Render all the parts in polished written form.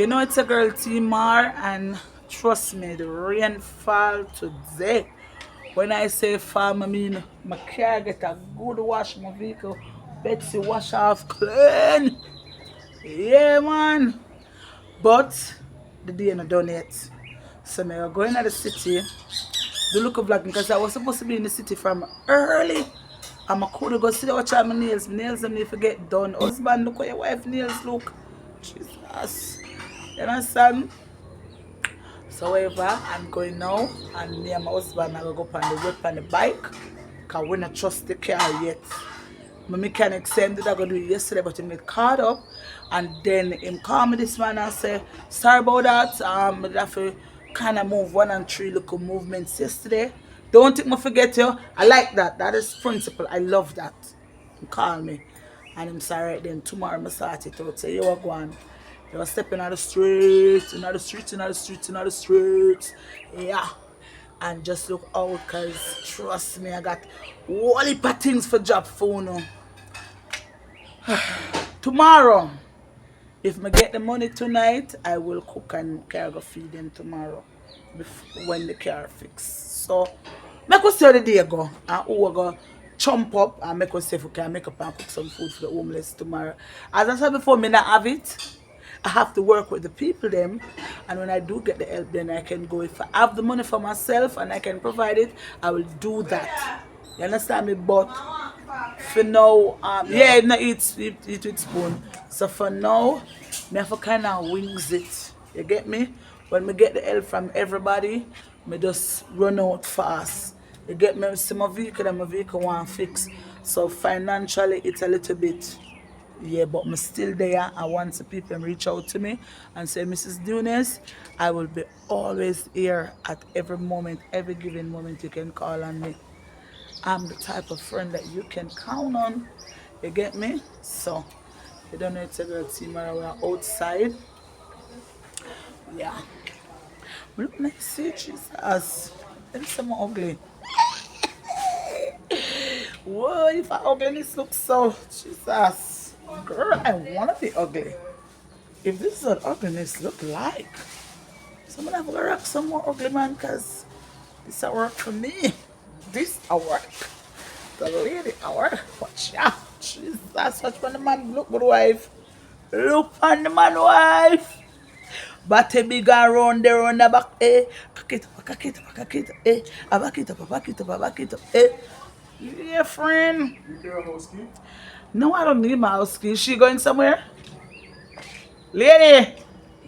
You know it's a girl Timar and trust me, the rainfall today. When I say farm, I mean my car get a good wash, my vehicle. Betsy wash off clean. Yeah man. But the day not done yet. So me are going to the city. The look of vlogging because I was supposed to be in the city from early. And I couldn't go see watch out my nails. My nails them need to get done. Husband, look how your wife nails look. Jesus. You understand? So however, I'm going now and me and my husband are going to go up on the whip on the bike because we don't trust the car yet. My mechanic said that I going to do it yesterday but he get caught up and then him call me this man and say sorry about that. I have to kind of move 1 and 3 little movements yesterday. Don't think me forget you. I like that. That is principle. I love that. He call me and him say right then tomorrow I start it out. Say you are going. They were stepping out the streets, in the streets, in the streets, in the streets. Yeah. And just look out, cause trust me, I got all heap of things for job for you. Tomorrow, if I get the money tonight, I will cook and cargo feed them tomorrow when the car fix. So, make us see how the day go. And who will go chump up and make us see if we can make up and cook some food for the homeless tomorrow. As I said before, me not have it. I have to work with the people them, and when I do get the help then I can go. If I have the money for myself and I can provide it, I will do that. You understand me? But for now, yeah, no eat with spoon. So for now, me have to kind of wings it. You get me? When me get the help from everybody, me just run out fast. You get me? See my vehicle and my vehicle want fix. So financially, it's a little bit. Yeah, but I'm still there. And once the people reach out to me and say, Mrs. Dunes, I will be always here at every moment, every given moment you can call on me. I'm the type of friend that you can count on. You get me? So, you don't know it's a girl team or we're outside. Yeah. Look nice, see, Jesus. Them some ugly. Whoa, if I ugliness looks so, Jesus. Girl, I wanna be ugly. If this is what ugliness look like, someone have to rock some more ugly man because this a work for me. This a work. The lady a work. Watch out. Jesus, watch on the man. Look good wife. Look on the man wife. Bate big around there on the back. Eh. Cock it up, cock it up, cock it up. Eh. I back it up, I back it up, I back it up. Eh. Yeah, friend. You care a house key? No, I don't need my house key. Is she going somewhere? Lady.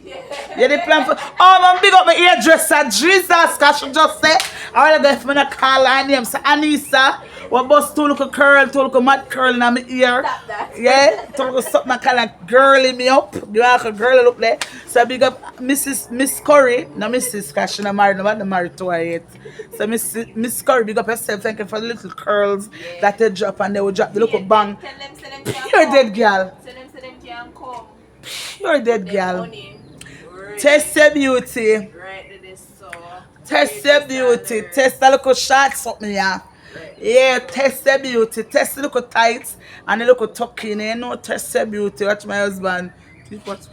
Yeah, they plan for. Oh, man, big up my hairdresser. Jesus, cause she just say, I want to go if I'm not call her name. So, Anissa, what bust two little curl, two little mad curl in my ear. Stop that. Yeah, two little something kind of girly me up. You like a girl up there. So, big up Miss Curry. No, Mrs. Cause she not married, no, not married to her yet. So, Miss Curry, big up yourself. Thank you for the little curls that they drop and they will drop the little bang. Tell them, say them can You're come. dead, girl. Say them can come. You're dead, Them girl. money. Test your beauty. Right to this so. Test your beauty. Test the little short something, yeah. Yeah, test your beauty. Test the little tights and the little tucking, you know. Test your beauty. Watch my husband. What?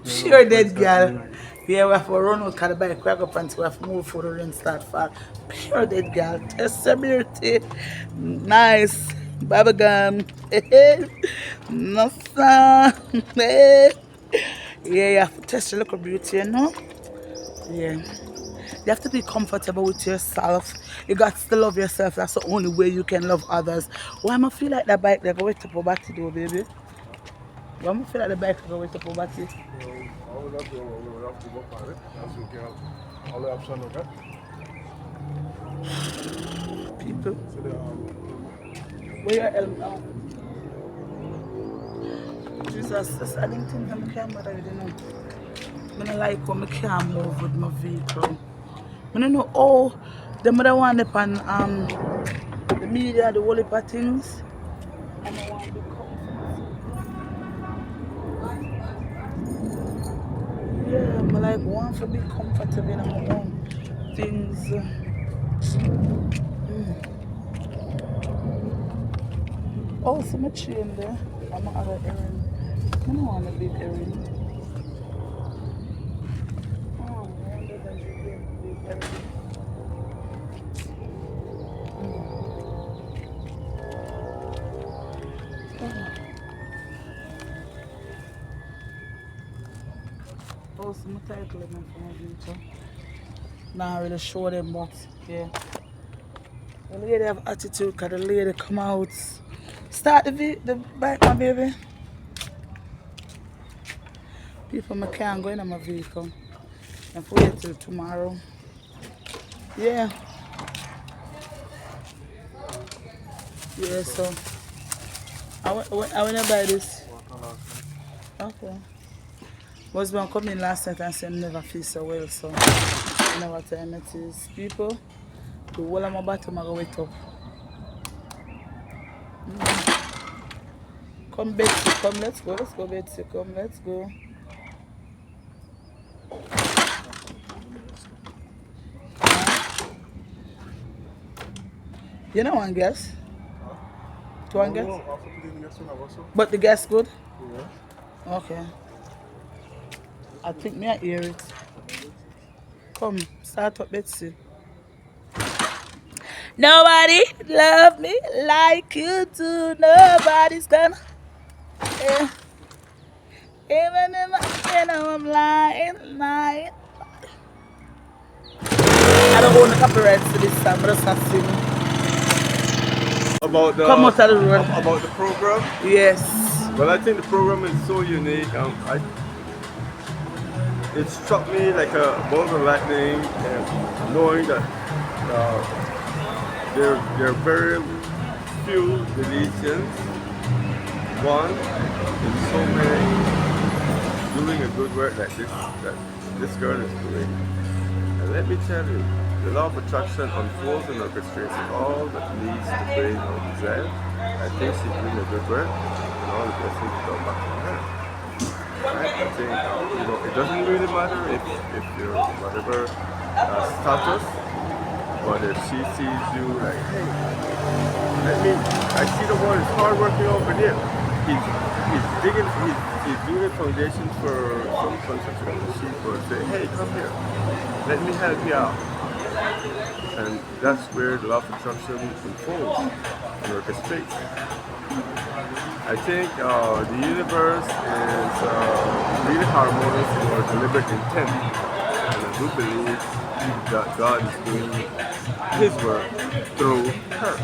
Sure dead girl. Yeah, we have to run out of the bike, crack up until we have to move for the rain start fall. Pure dead girl. Test your beauty. Nice. Baba gum. Nothing. Yeah, you have to test your little beauty, you know? Yeah. You have to be comfortable with yourself. You got to love yourself. That's the only way you can love others. Why am I feel like that bike they go wait up over to do, baby? Why am I feel like the bike go wait up over to? I would have to go for it. As you can. All the option, okay? People. So they Where your help now? Jesus, that's I didn't think I can't bother with you know. I don't like when I can't move with my vehicle. I don't know how the mother want upon the media, the whole heap of things. And I want to be comfortable. Yeah, I like want to be comfortable in my own things. Oh, so much chain there. I'm not other errand. I don't want to be carried. Oh, I wonder if I should be carried. Oh, some title of my video. Not really show them, but yeah. The lady have attitude because the lady come out. Start the bike, my baby. People I can't go in my vehicle. And wait till tomorrow. Yeah. Yeah, so I wanna buy this. Okay. Was one come in last night and said never feel so well, so you know what time it is. People, the whole of my bottom I go wait up. Come Betsy, come let's go Betsy, come let's go. You know one guess? To one guess? But the guess good? Yeah. Okay. I think me I hear it. Come, start up Betsy. Nobody love me like you do. Nobody's gonna. Yeah. Even if I know I'm lying. I don't own the copyrights to this song, but just not sing. About the Come out of the road. about the program. Yes. Well, I think the program is so unique. It struck me like a bolt of lightning, and knowing that there are very few Belizeans, one in so many, doing a good work like this girl is doing. And let me tell you, the law of attraction unfolds and orchestrates all that leads to brain or desire. I think she's doing a good work, and all the blessings come back to her. Right? I think it doesn't really matter if you're whatever status, but if she sees you like, hey, I see the one is hard working over there. He's doing a foundation for some construction of the sheep, or say, hey, come here, let me help you out. And that's where the law of attraction unfolds and orchestrates. I think the universe is really harmonious in our deliberate intent. And I do believe that God is doing His work through her.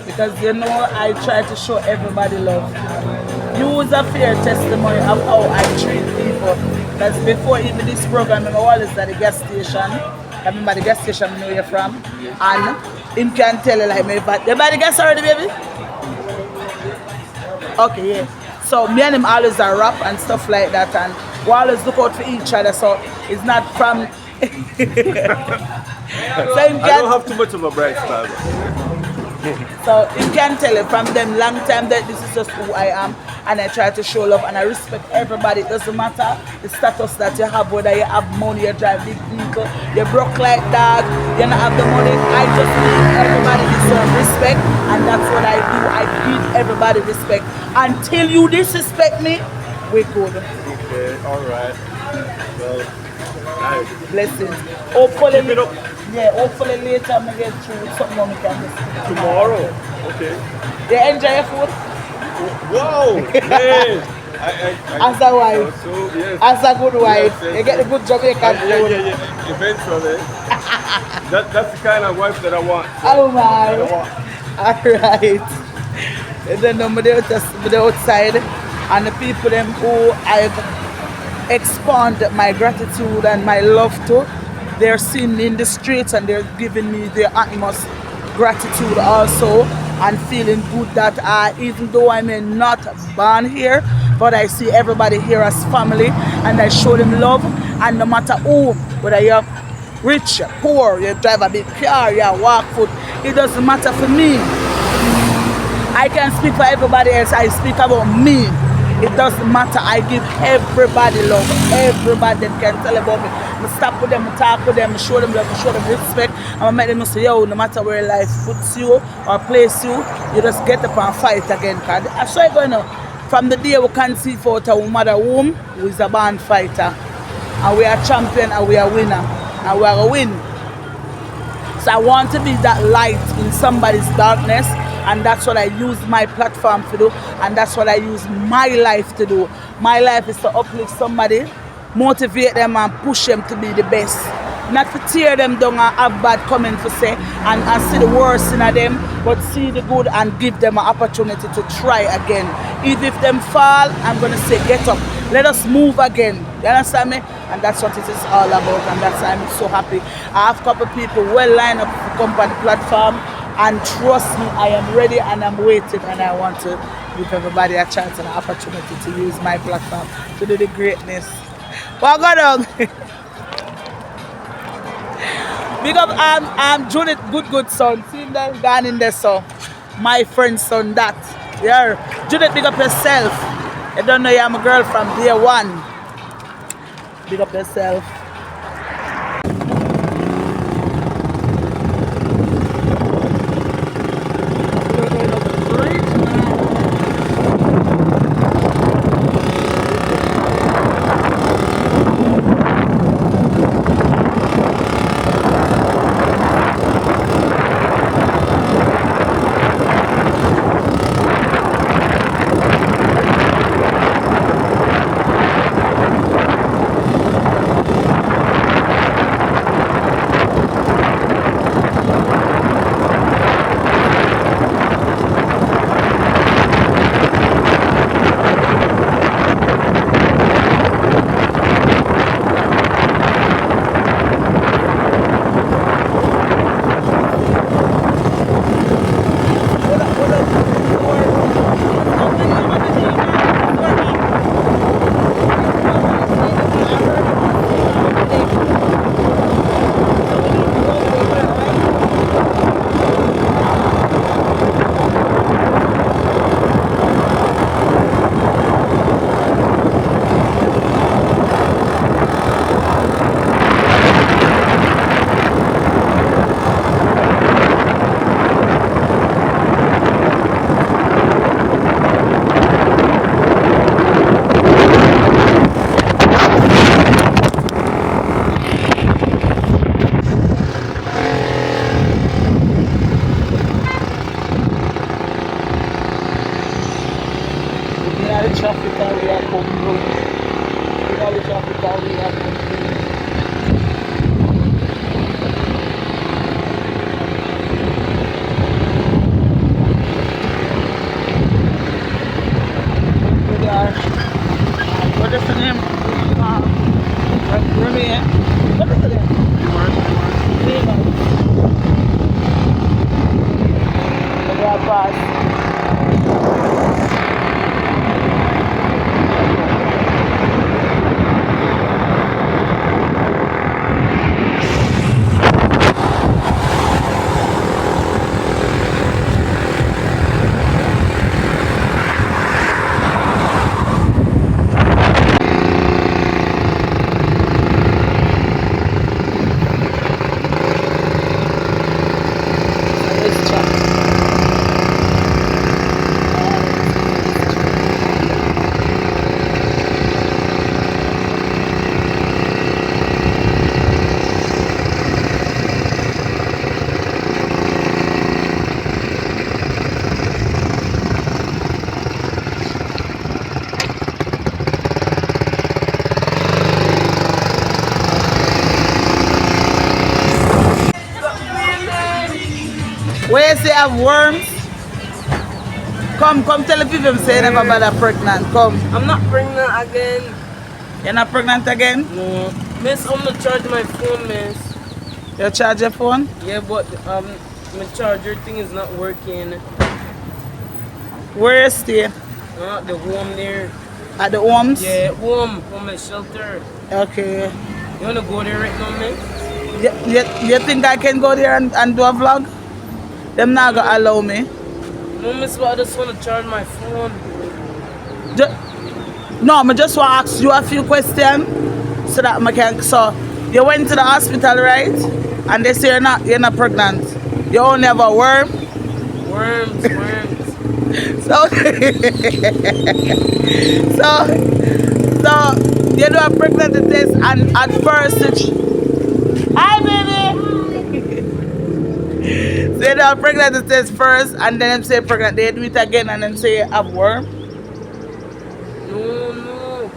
Because I try to show everybody love. Use a fair testimony of how I treat people. Because before even this program, I'm always at the gas station. I remember the gas station I know you're from. And him can tell you like me, but you buy the gas already, baby? Okay, yeah. So me and him always are rap and stuff like that, and we always look out for each other. So it's not from. So I don't have too much of a bright style. So you can tell it from them long time that this is just who I am, and I try to show love and I respect everybody. It doesn't matter the status that you have, whether you have money, you drive big vehicle, you broke like that, you don't have the money. I just believe everybody deserves respect, and that's what I do. I give everybody respect. Until you disrespect me, we're good. Okay, alright. Well, nice. Blessings. Hopefully, Keep it up. yeah, hopefully later I get through something more we can just Tomorrow. Okay. You enjoy your food? Whoa! Man! As a wife. So, yes. As a good wife. Yes. You get the good Jamaican food. Yeah. Eventually. That's the kind of wife that I want. Oh my. That I want. Alright. And then the outside and the people them who I've expand my gratitude and my love to, they're seen in the streets and they're giving me their utmost gratitude also, and feeling good that even though I may not born here, but I see everybody here as family and I show them love, and no matter who, whether you're rich, poor, you drive a big car, you walk foot, it doesn't matter for me. I can speak for everybody else, I speak about me. It doesn't matter. I give everybody love. Everybody that can tell about me. I stop with them, I talk with them, I show them love, I show them respect. And I make them say, yo, no matter where life puts you or place you, you just get up and fight again. Cause that's why I'm going to From the day we conceive out our mother womb, we is a born fighter. And we are champion and we are winner. And we are going to win. So I want to be that light in somebody's darkness, and that's what I use my platform to do, and that's what I use my life to do. My life is to uplift somebody, motivate them and push them to be the best. Not to tear them down and have bad comments to say and see the worst in them, but see the good and give them an opportunity to try again. Even if them fall, I'm going to say get up. Let us move again. You understand me? And that's what it is all about, and that's why I'm so happy. I have a couple of people well lined up to come on the platform, and trust me, I am ready and I'm waiting, and I want to give everybody a chance and an opportunity to use my platform to do the greatness. Well, go on. Big up Judith, good son. See him there, gone in there, so my friend's son that. Yeah. Judith, big up yourself. I don't know you're my girl from day one. Big up yourself. Where they have worms? Come tell the people say never bother pregnant. Come. I'm not pregnant again. You're not pregnant again? No. Miss, I'm gonna charge my phone, miss. You charge your phone? Yeah, but my charger thing is not working. Where you stay? The home there. At the homes? Yeah, home my shelter. Okay. You wanna go there right now, miss? You think I can go there and do a vlog? Them not gonna allow me. No, miss, but I just wanna charge my phone. No, I just want to ask you a few questions so that I can. So, you went to the hospital, right? And they say you're not pregnant. You only have a worm. Worms. So, so, so, you do a pregnancy test, and at first, hi baby. So you do a pregnancy test first, and then them say pregnant. They do it again, and then say you have worm. No, no.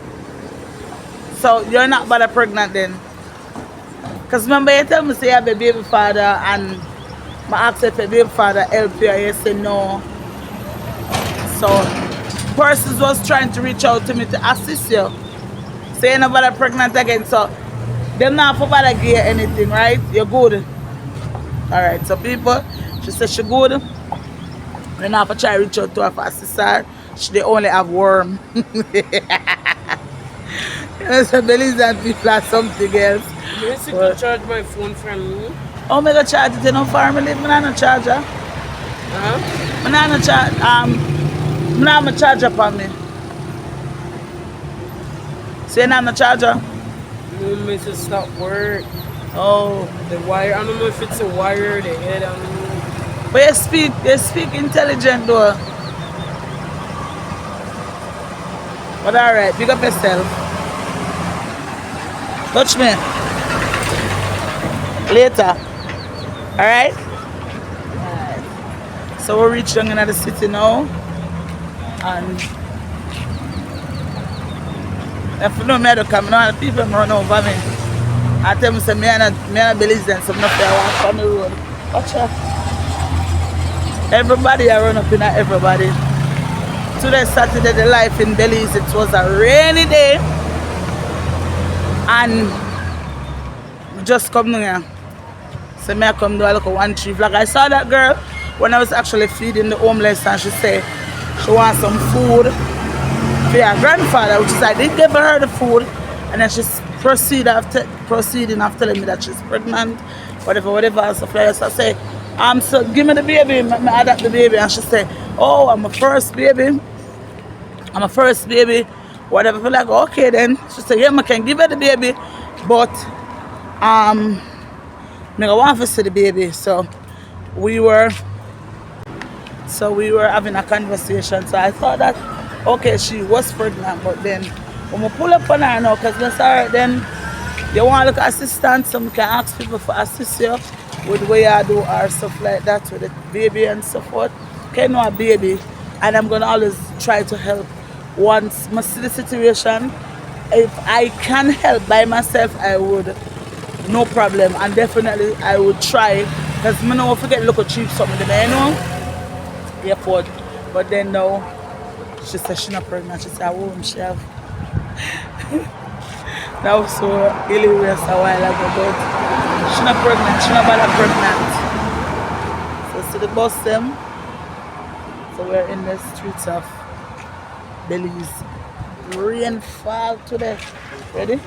So you're not bad pregnant then. Cause remember you tell me say you have a baby father, and my ask if a baby father help you, and you say no. So persons was trying to reach out to me to assist you. Say you're not bad pregnant again. So them not for bother give you anything, right? You're good. Alright, so people, she said she good. Then after try reach out to her for assist her, she they only have worm. You know, so Belize and people are something else. Yes, you could But charge my phone from me. oh, me go charge it, you know, for me live. Me not no charger. Huh? Me not no charge. Me not have a charger for me. So you not no charger? No, me to stop work. Oh, The wire, I don't know if it's a wire, the head, I don't know. but you speak intelligent though. But alright, big up yourself. Touch me later. Alright? So we reach down in the city now. And if you know me, I don't come now, the people run over me. I tell me, say, me and Belize, and some nothing I walk on the road. Watch out. Everybody I run up in everybody. Today, Saturday, the life in Belize, it was a rainy day. And we just come here. So me I come do a look at one tree flag. I saw that girl when I was actually feeding the homeless, and she said she wants some food for her grandfather, which is I did give her the food, and then she's proceeding after telling me that she's pregnant, whatever and stuff like that. So I say, so give me the baby, I adopt the baby, and she said, oh, I'm a first baby, whatever. I like, okay then. She said, yeah, I can give her the baby, but I want to see the baby. We were we were having a conversation. So I thought that okay, she was pregnant, but then when we pull up on her now, because we saw her, then you want to look at assistance, so we can ask people for assist you with the way I do or stuff like that with the baby and so forth. Okay, no a baby, and I'm gonna always try to help once I see the situation. If I can help by myself, I would. No problem, and definitely I would try, because I know if I get look cheap something, you know. Airport, but then no, she said she's not pregnant. She said, "Oh, she have." That was so hilarious a while ago, but she's not pregnant. She's not bad pregnant. So see the bus them. So we're in the streets of Belize. Rain fall today. Ready?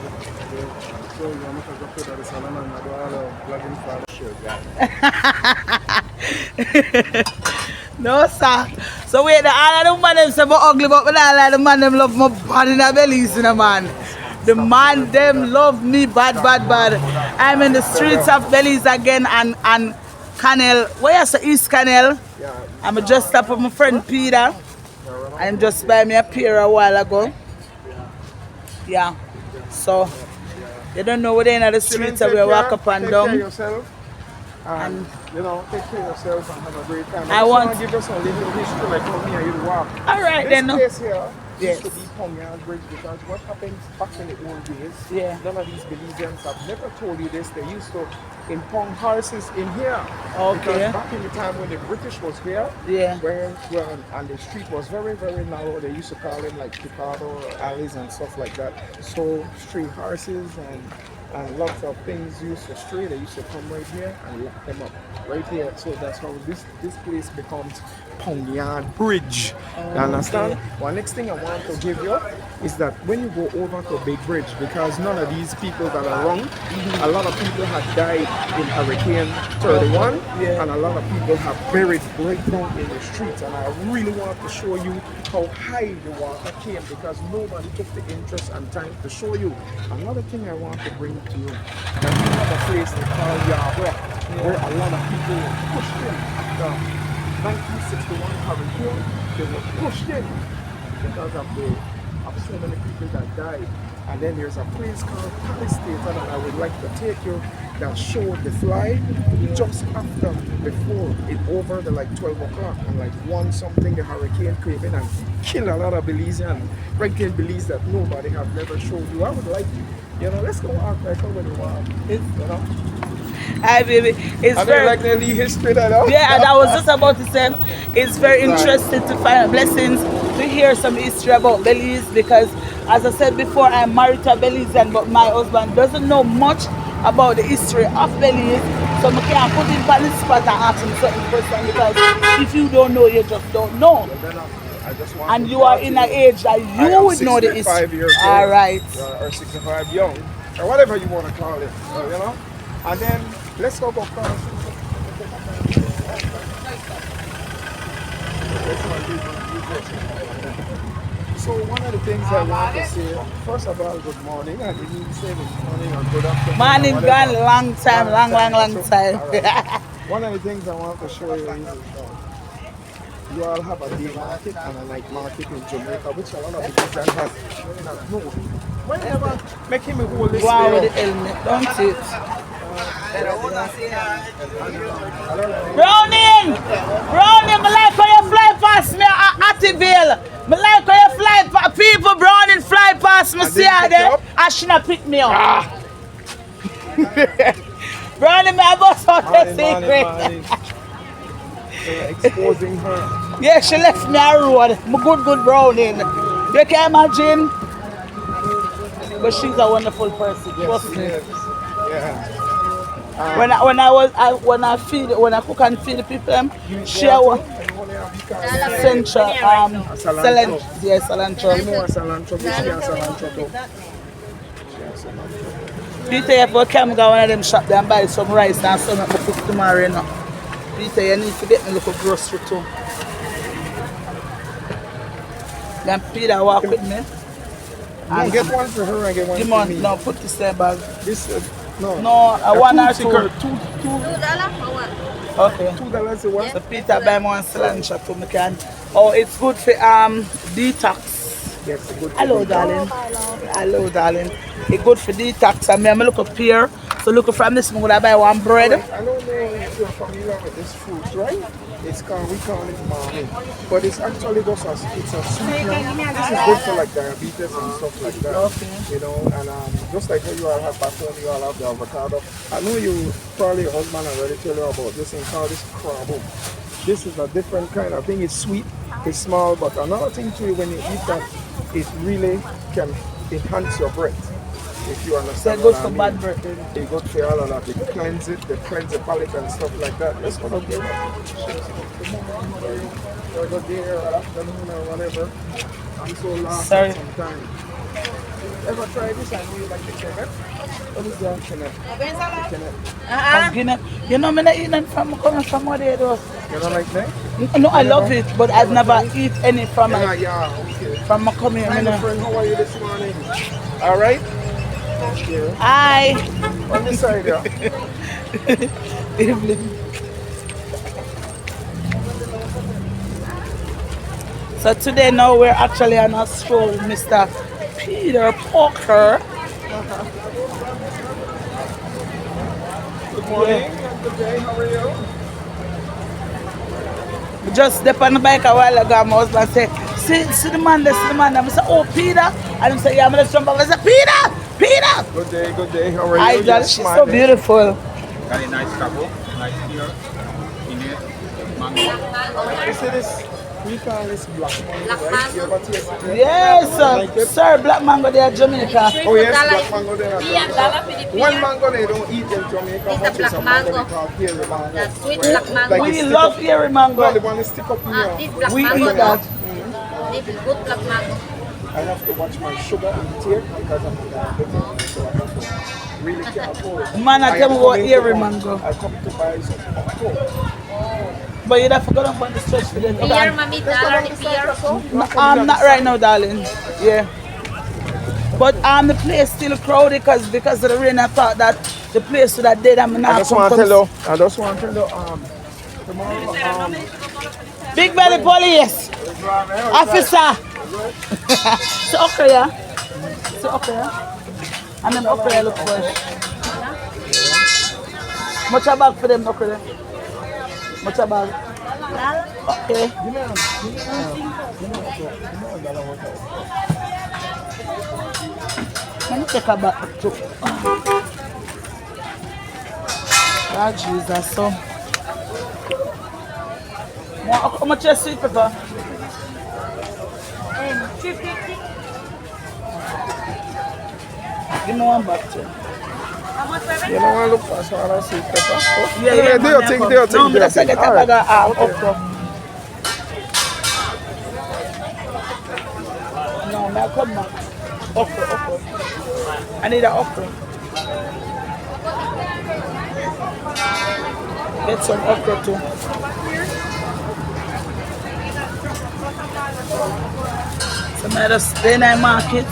No, sir. So wait, all of the man them say I'm ugly, but me not like the man them love my body in the Belize, you know, man. The man them love me bad. I'm in the streets of Belize again and Canal. Where you say East Canal? I'm just up with my friend Peter. I'm just by me a pier a while ago. Yeah. So you don't know where they in the streets and we walk up and down. And you know, take care of yourself and have a great time. I want to give us a little history like how me and you walk. all right This then. No. place here Yes. used to be Pongyang Bridge, because what happened back in the old days, Yeah. none of these Belizeans have never told you this, they used to impound horses in here. Okay. Because back in the time when the British was here, Yeah. and the street was very, very narrow, they used to call them like Picado alleys and stuff like that. So stray horses and lots of things used to stray, they used to come right here and lock them up right here. So that's how this place becomes Pongyang Bridge. You understand? One next thing I want to give you is that when you go over to Big Bridge, because none of these people that are wrong, a lot of people have died in Hurricane 31, Yeah. and a lot of people have buried right down in the streets. And I really want to show you how high the water came, because nobody took the interest and time to show you. Another thing I want to bring to you, that we have a place they call Yard Rock, where a lot of people pushed in after 1961 hurricane, they were pushed in because of so many people that died. And then there's a place called Palace Theater that I would like to take you that showed the fly just after, before it over the like 12 o'clock and like one something the hurricane came in and killed a lot of Belizeans right there in Belize that nobody have never showed you. I would like, let's go out like over the wild, Hi, baby. It's I mean, very like the history that I yeah, and I was just about to say it's very interesting to find blessings to hear some history about Belize because, as I said before, I'm married to a Belizean, but my husband doesn't know much about the history of Belize, so I can't put him on the spot and ask him certain questions because if you don't know, you just don't know. then I just want And to you are talk to in an you. age that I you am would know the 65 history. years old. All right. Or 65 young, or whatever you want to call it, And then let's go across. So one of the things I want to say, first of all, good morning. I didn't even say good morning or good afternoon. Man, or it gone whatever. long time, long So, time. all right. One of the things I want to show you is you all have a day market and a night market in Jamaica, which a lot of people don't have not know. Why you never make him hold this Go on with the way up? helmet, don't it? Browning! Browning, me like how you fly past me at Attyville. Me like how you fly past people, Browning fly past me, And see didn't her pick you there. up? I shouldn't pick me up. Ah! Browning, me about to Morning, the morning, secret. morning. They're exposing her. Yeah, she left me a road. My good Browning. You can imagine? But she's a wonderful person, Yes, trust she me. is. Yeah. When I cook and feed the people, she Yeah, was and you only have essential cilantro. cilantro. You know a cilantro, but she has cilantro too. She has cilantro. Peter, if you can go one of them shop there and buy some rice and some to cook tomorrow, Peter, you need to get me a little grocery too. Then Peter walk with me. No, get one for her and get one Give for me, me. no, put this there bag. This, no. No, I want her Sticker, to. Okay. $2 a what? So Peter buy me one cilantro to me can. Oh, it's good for detox. Yes, good. Hello, darling. Hello, darling. It's good for detox. And me, I'm look up here. So look from this, I'm gonna buy one bread. I don't know if you're familiar with this fruit, right? We call it mommy, but it's actually just it's a sweetener. This is good for like diabetes and stuff like that. Okay. And just like how you all have back home, you all have the avocado. I know you probably your husband already tell you about this thing called this crabo. This is a different kind of thing. It's sweet, it's small, but another thing too, when you eat that, it really can enhance your breath. If you So understand it's good what I for mean. bad breath. They go for all of that. They cleanse it, they cleanse the palate and stuff like that. Let's go up there. Or go there or afternoon or whatever. I'm so lost Sorry. sometimes. Ever try this? I know you like the Kenneth. What is that Kenneth? Kenneth. Guinea. You know, me not eating from coming from what they do. You don't like that? No, I love it, but I've never eat any from Yeah, it. yeah, okay. From my coming Hi, here. my friend. How are you this morning? All right? Thank you. Hi. On this side, yeah. Evening. So today now we're actually on a stroll with Mr. Peter Parker. Good morning and good day. How are you? We just step on the bike a while ago and my husband said, see the man there, see the man there. I said, oh Peter. And he said, yeah, I'm gonna jump up. I said, Peter! Peter! Good day, good day. How are you? Hi, You're John, she's so smiling. beautiful. Got a nice couple, nice beer in it, mango. You see this? We call this black mango, right? You ever taste it? Yes, Like it? sir, black mango there, Jamaica. Oh yes, black mango there. One mango they don't eat in Jamaica, It's which the is a black mango they mango. call peary mango. That's sweet Right? black mango. Like We it stick love up- earring No, the mango. one that stick up in This here. black We mango. eat that. This is good black mango. I have to watch my sugar intake because I'm diabetic, so I have to really can't afford it. Man, I tell me come what in to earring buy- mango. I come to buy some popcorn. But you'd have to go down on the stretch for them. Pier, mamita, already pier. Not right now, darling. Yeah. But the place still crowded because of the rain. I thought that the place would have dead and I not just come want to come. tell you, tomorrow, Big belly police. Officer. So okra, yeah? So okra, yeah? And then okra I look for it. Much a bag for them okra there? Much a bag? Okay. Let me take a bag too. Oh Jesus, so. How much is sweet pepper? 350. Give me one bag too. How much for You don't want to look for some other sweet pepper? Oh, Yeah, anyway, yeah, do man, your yeah, thing, come. do your No, thing, do your let's get thing. a All bag right. of Okay. okra. No, now come back. Okra, okra. I need an okra. Get some okra too. So I just stay in the market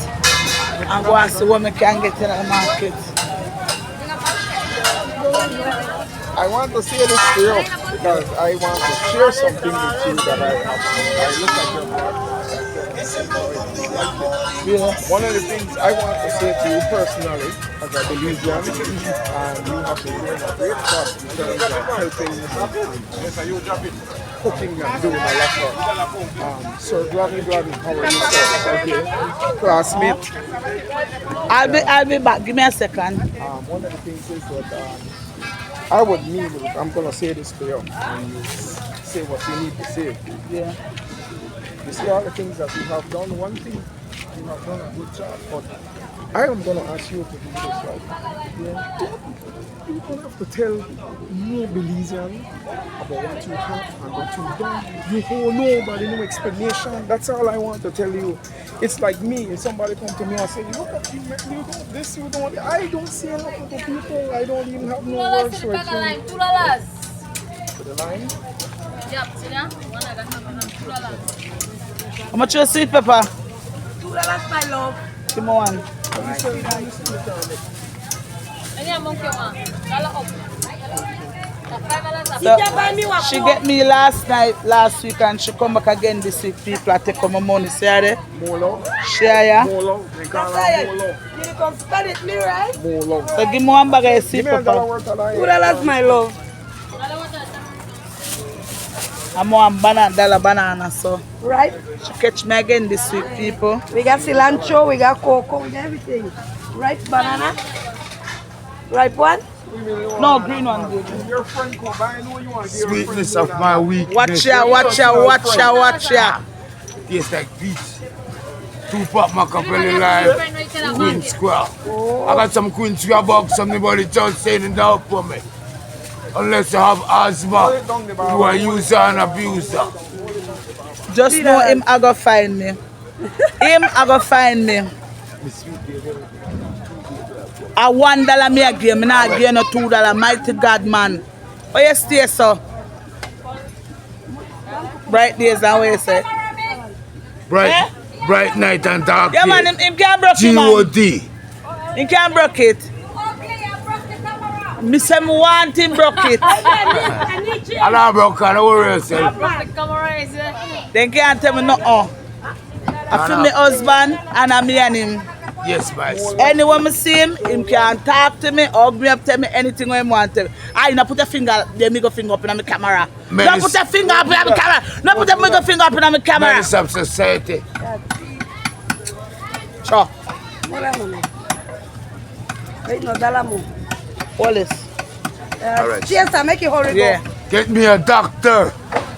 and go and see what I can get in the market. I want to say this to you because I want to share something with you that I have. I look at your blog and I came and I already liked it. Yeah. One of the things I want to say to you personally, as a Belizean, and you have been doing a great job in terms of helping and cooking and doing a lot of Sir Gloggy Gloggy, how are you, sir? Okay. Classmate. I'll be back. Give me a second. One of the things is that I would mean, I'm going to say this to you, and you say what you need to say. Yeah. You see all the things that you have done, one thing, you have done a good job, but I am going to ask you to do this, right? Yeah. You don't have to tell no Belizean about what you have and what you've done. You owe nobody no explanation. That's all I want to tell you. It's like me, if somebody come to me and say, look at you, man, you do this, you don't. I don't say nothing to people. I don't even have no words for it. $2. To the line. Yep, see that? One I got $2. How much is sweet pepper? $2, my love. Give me one. Any amount you want. Dollar up. $5 So, she get me last week, and she come back again this week. People are taking my money. See her there? More love. Share ya. More love. They call her more love. You come study it, me, right? More love. So give me one bag of sweet Give me a dollar pepper. worth of that. $2, my love. I'm one banana, so Right? she catch me again this week, people. We got cilantro, we got cocoa, we got everything. Right, banana? Ripe one? No, green one good. Your friend come by, I know you want to give your friend Sweetness of my weakness. Watch ya, watch ya, watch ya, watch ya. Tastes like peach. 2 pop Machiavelli Live, Queen Square. I got some Queen Square box, somebody just saying it out for me. Unless you have asthma, you are user and abuser. Just know him I go find me. Him I go find me. A $1 me a give, me not give no $2. Mighty God, man. Oh, you stay so? Bright days and what you say? Bright, bright night and dark Yeah, man, day. him can't broke it, man. G.O.D. He can't broke it. Me say me want him broke it. I don't broke, don't worry yourself. They can't tell me nothing. I feel my husband and I'm me and him. Yes, my son. Anyone me see him can talk to me, hug me up, tell me anything when he want to. I not put a finger, then me go finger up in my camera. Don't put a finger up in my camera. Don't put a middle finger up in my camera. Menace of society. Sure. Wait, no, dollar more. All this. Alright. Cheers, I make you hurry. Yeah. Get me a doctor.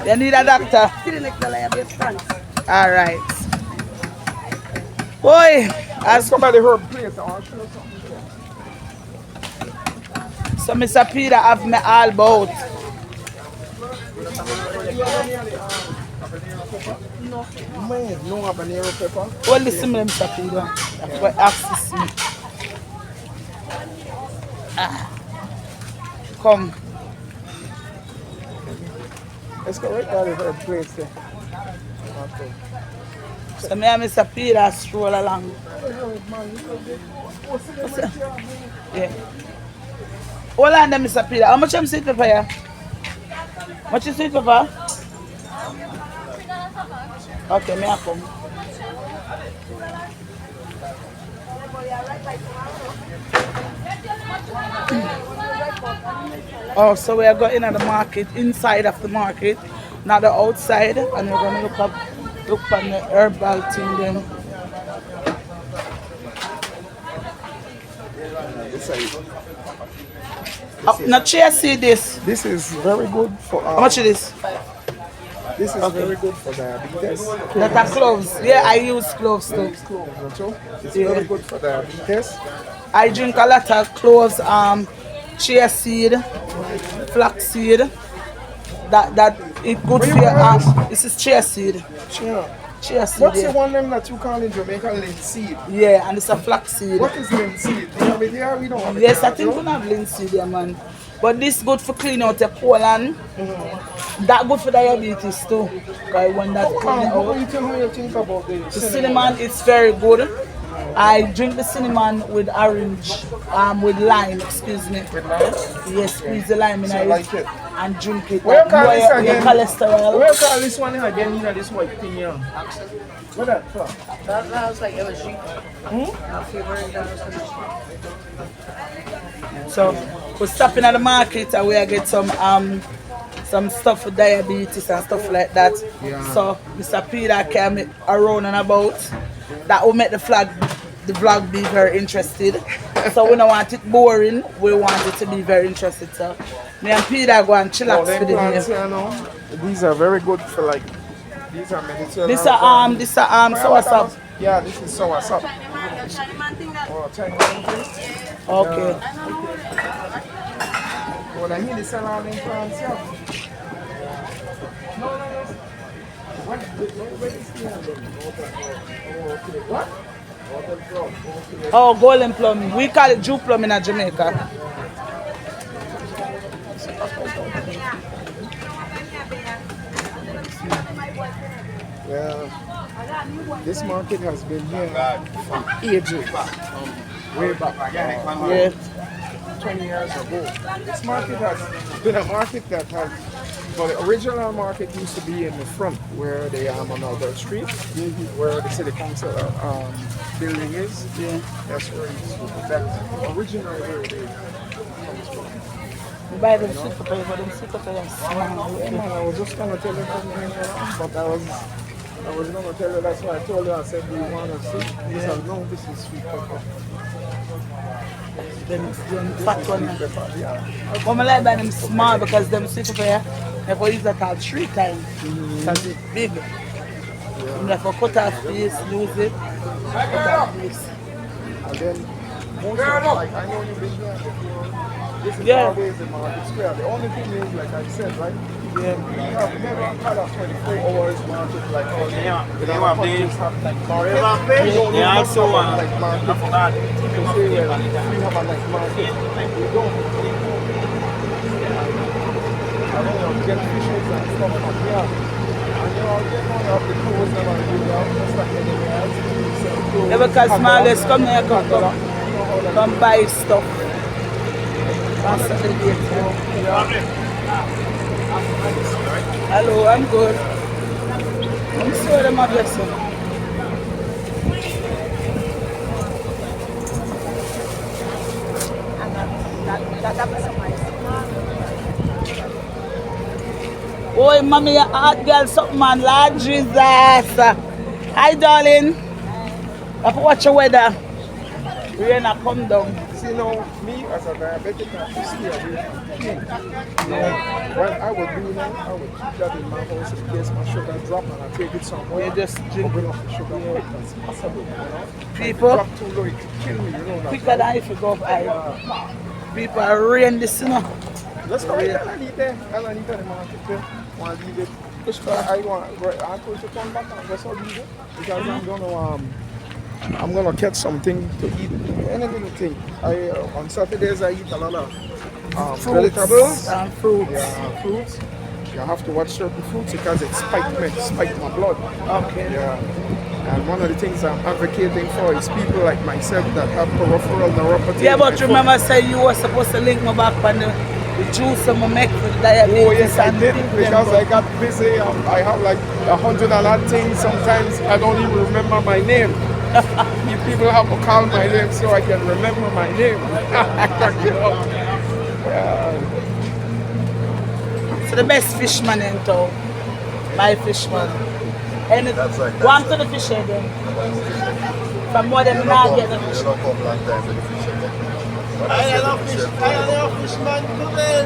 You need a doctor. See the next dollar, you have thanks. All right. Boy, as Somebody heard place, I want to show something. so Mr. Peter have me all about. Man, no habanero pepper. Well, listen to me, Mr. Peter. That's what asks me. Come. Let's go right by the herb place there. Okay. So me and Mr. Peter stroll along. Yeah. Hold on there, Mr. Peter. How much am sweet pepper here? Much is sweet pepper? Okay, may I come? Oh, so we are going at the market, inside of the market, not the outside, and we're gonna look on the herbal thing then. Oh, not chia seed this. This is very good for How much it is? this is very good for diabetes. That are cloves. Yeah, I use cloves too. It's Yeah. very good for diabetes. I drink a lot of cloves, chia seed, flax seed. That it good Where for you your buy this? this is chia seed. Yeah. Chia seed. What's the Yeah. one them that you call in Jamaica linseed? Yeah, and it's a flax seed. What is linseed? Do you have it here? We don't have it Yes, here, I think Joe. we have linseed there, man. But this good for clean out your colon. That good for diabetes too. Because when that clean it What out. do you think about the The cinnamon is very good. I drink the cinnamon with orange, with lime, excuse me. With lime? Yes, squeeze the lime in So you it like it? and drink it. Where you call Lower this your again? cholesterol. Where you call this one again? You know this white thing here. What that for? That was like MSG. My favorite that was MSG. So we're stopping at the market and we get some stuff for diabetes and stuff like that. Yeah. So Mr. Peter came around and about. That will make the vlog be very interested. So we don't want it boring, we want it to be very interested. So me and Peter go and Oh, chillax them for the plants day. here now. These are very good for like. These are medicinal. This soursop. Yeah, this is soursop. Oh, Chinese thing. Okay. Well, I hear the sell all them plants here. No. Where is the other? Oh, okay. What? Golden plum. Okay. Oh, golden plum. We call it Jew plum in Jamaica. Yeah. This market has been here from ages. Way back. Yeah. 20 years ago. This market has been a market that has, well, the original market used to be in the front where the on Albert Street, where the city council building is. Yeah. That's where it used to be. That's originally where it is. We buy them sweet potato, but them sweet potato is small. Yeah, man, I was just gonna tell you something, but I was gonna tell you, that's why I told you, I said, do you want to see? He said, no, this is sweet pepper. Them fat one. Yeah. But I like buy them small because them sweet potato, if I use that all 3 times, because it's big. If I cut off this, lose it, cut off this. And then, most of them, like, I know you've been here before. This is Yeah. always the market square. The only thing is, like I said, right? Yeah. We have never had a 24 hours market like all countries have like market. We don't know much about like market. People say, well, we have a like market. We don't. I don't know, get fishes and stuff from here. And you know, get one of the clothes that are really out, just like anywhere else. Yeah, because smallest come here, come buy stuff. Hello, I'm good. I'm sorry, I'm not blessing. Oh, mommy, your hot girl, something, man. Lord Jesus. Hi, darling. I have to watch the weather. Rain a come down. See now, me as a diabetic, I have to stay away from cane. What I would do now, I would keep that in my house in case my sugar drop and I take it somewhere. You just drink bring up the sugar quick as possible, you know. people Drop too low, it could kill me, you know. quicker than if you go up high. People are rain this, you know. Let's go right I need them. I need them in the market there. Want to leave it. I want to come back and just leave it. Because I'm gonna catch something to eat. Any little thing. On Saturdays I eat a lot of vegetables And fruits. yeah, fruits. You have to watch certain fruits because it spike my blood. Okay. Yeah. And one of the things I'm advocating for is people like myself that have peripheral neuropathy. Yeah, in my but foot. remember, say you were supposed to link me back on the The juice I'm make for Oh diabetes yes, I and did things them, because I but got busy. I have like 100 and odd things. Sometimes I don't even remember my name. You people have to call my name so I can remember my name. I crack it up. Yeah. so the best fishman in town. My fishman. And it, That's like one that's to like the fish head then. that's the fish head. From more You than don't not come get the you fish. don't come long time for the fish head. But I say the fish head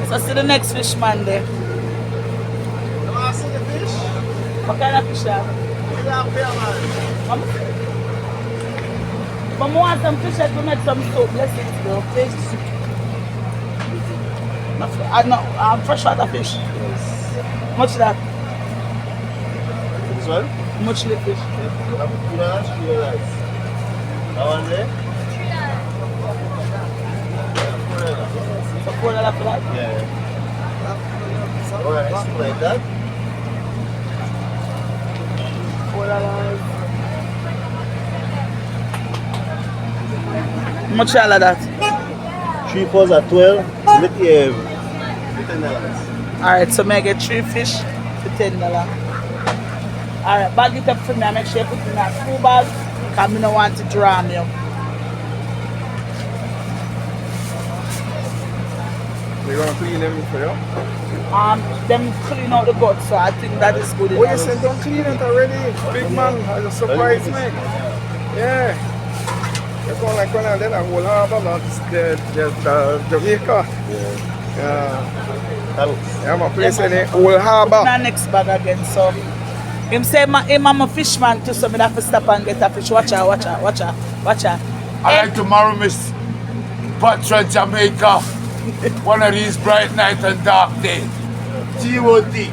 So see the next fishman there. What kind of fish that? But more want some fish head to make some soup. Let's eat though. I know freshwater fish. Much that? This one? Much the fish. That one there? So $4 for that? Yeah. Alright, like that. $4. Much all of that? 3 fours are 12. Let $10. Alright, so may I get 3 fish for $10. Alright, bag it up for me and make sure you put it in a school bag because I don't want to draw me up. They're gonna clean them for you. Them clean out the guts, so I think that is good Oh enough. yes, and don't clean it already. Big man, has a surprise me. Yeah. You're going like when I did a whole harbor, that's the Jamaica. Yeah. Yeah, my place in the whole Put in harbor. our next bag again, so him say him I'm a fishman too, so me have to stop and get a fish. Watch out, watch out, watch out, watch out. I like tomorrow, Miss Patra, Jamaica. One of these bright night and dark days. G.O.D. Fix